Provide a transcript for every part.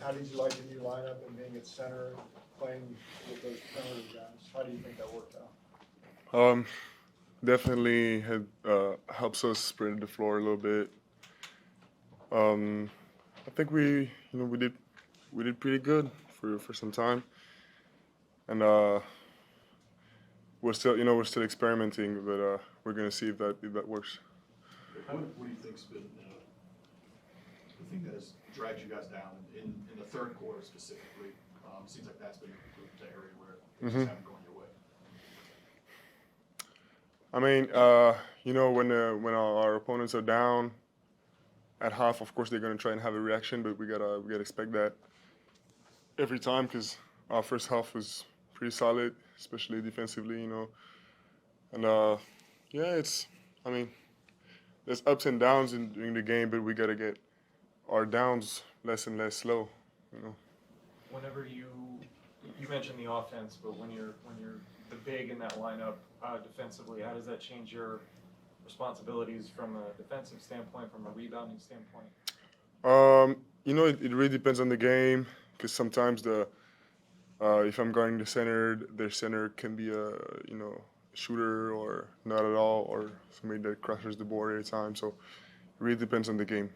how did you like the new lineup and being at center, playing with those perimeter guys? How do you think that worked out? Definitely helps us spread the floor a little bit. I think we did pretty good for some time, and we're still experimenting, but we're gonna see if that works. What do you think's been the thing that has dragged you guys down in the third quarter specifically? Seems like that's been the area where things just haven't gone your way. I mean, when our opponents are down at half, of course they're gonna try and have a reaction, but we gotta expect that every time because our first half was pretty solid, especially defensively, and yeah, I mean, there's ups and downs during the game, but we gotta get our downs less and less slow, Whenever you mentioned the offense, but when you're the big in that lineup defensively, how does that change your responsibilities from a defensive standpoint, from a rebounding standpoint? It really depends on the game because sometimes if I'm guarding the center, their center can be a shooter or not at all, or somebody that crushes the board every time. So it really depends on the game.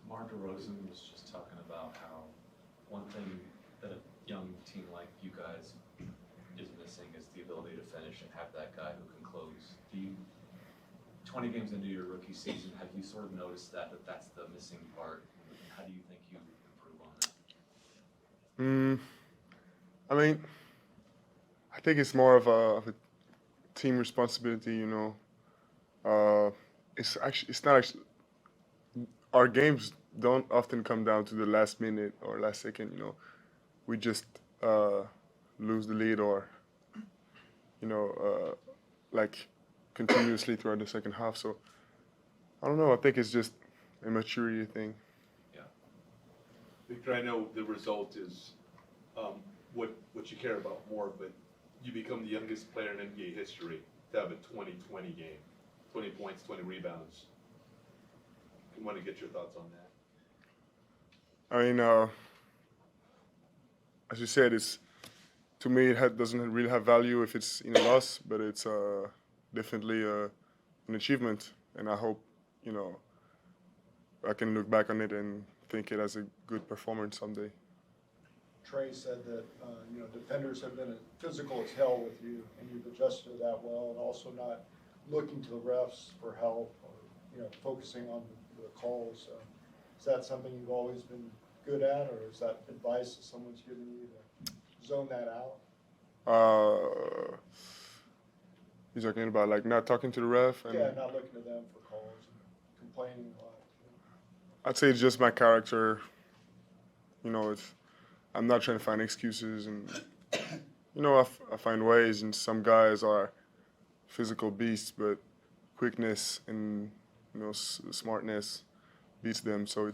Mar DeRozan was just talking about how one thing that a young team like you guys is missing is the ability to finish and have that guy who can close. 20 games into your rookie season, have you sort of noticed that's the missing part? How do you think you improve on that? I mean, I think it's more of a team responsibility. It's not actually. Our games don't often come down to the last minute or last second. We just lose the lead or like continuously throughout the second half. So I don't know. I think it's just a maturity thing. Yeah. Victor, I know the result is what you care about more, but you become the youngest player in NBA history to have a 20-20 game, 20 points, 20 rebounds. I want to get your thoughts on that. I mean, as you said, to me it doesn't really have value if it's in a loss, but it's definitely an achievement, and I hope I can look back on it and think it as a good performance someday. Trey said that defenders have been physical as hell with you, and you've adjusted to that well, and also not looking to the refs for help or focusing on the calls. Is that something you've always been good at, or is that advice that someone's given you to zone that out? You're talking about like not talking to the ref? Yeah, not looking to them for calls and complaining a lot. I'd say it's just my character. I'm not trying to find excuses, and I find ways. And some guys are physical beasts, but quickness and smartness beats them. So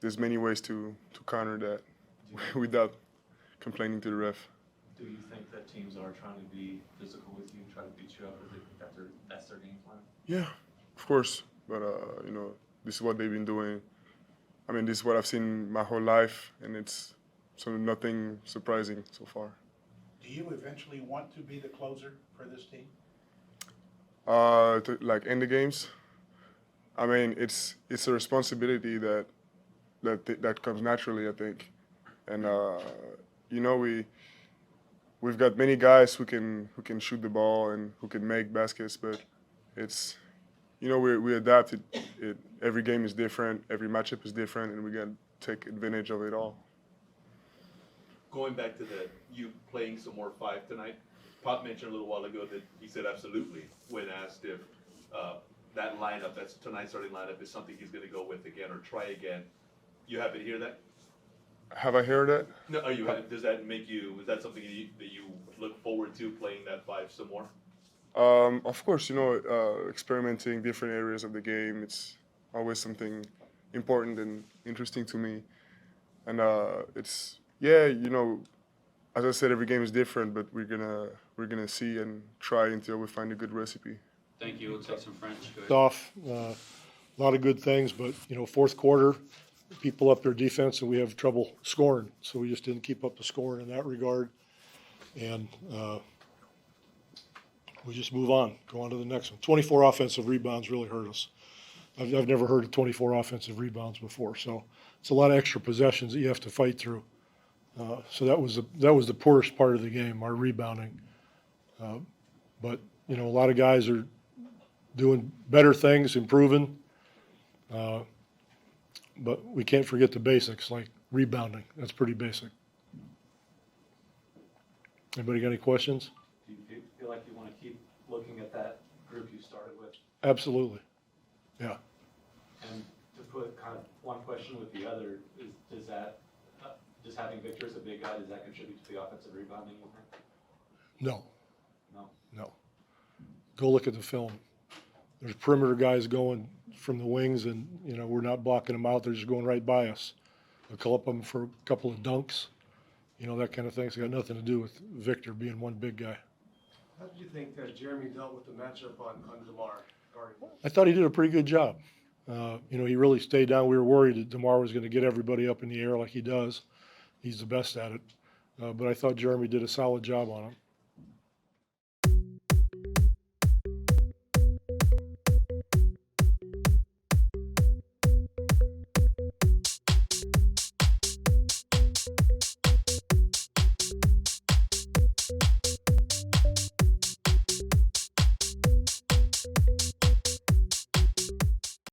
there's many ways to counter that without complaining to the ref. Do you think that teams are trying to be physical with you, try to beat you up, or that's their game plan? Yeah, of course. But this is what they've been doing. I mean, this is what I've seen my whole life, and it's nothing surprising so far. Do you eventually want to be the closer for this team? To end the games. I mean, it's a responsibility that comes naturally, I think, and we've got many guys who can shoot the ball and who can make baskets, but it's we adapt it. Every game is different, every matchup is different, and we got to take advantage of it all. Going back to you playing some more five tonight, Pop mentioned a little while ago that he said absolutely when asked if that lineup, that's tonight's starting lineup, is something he's going to go with again or try again. You happen to hear that? Have I heard that? No. Does that make you? Is that something that you look forward to playing that five some more? Of course, experimenting different areas of the game. It's always something important and interesting to me, and as I said, every game is different, but we're gonna see and try until we find a good recipe. Thank you. We'll take some French. Off a lot of good things, but fourth quarter, people up their defense, and we have trouble scoring. So we just didn't keep up the scoring in that regard. And we just move on, go on to the next one. 24 offensive rebounds really hurt us. I've never heard of 24 offensive rebounds before. So it's a lot of extra possessions that you have to fight through. So that was the poorest part of the game, our rebounding. But you know, a lot of guys are doing better things, improving. But we can't forget the basics, like rebounding. That's pretty basic. Anybody got any questions? Do you feel like you want to keep looking at that group you started with? Absolutely. Yeah. And to put kind of one question with the other, does that, just having Victor as a big guy, does that contribute to the offensive rebounding, you think? No. No? No. Go look at the film. There's perimeter guys going from the wings, and you know we're not blocking them out. They're just going right by us. A couple of them for a couple of dunks, you know, that kind of thing. It's got nothing to do with Victor being one big guy. How did you think Jeremy dealt with the matchup on DeMar guarding him? I thought he did a pretty good job. You know, he really stayed down. We were worried that DeMar was going to get everybody up in the air like he does. He's the best at it. But I thought Jeremy did a solid job on him.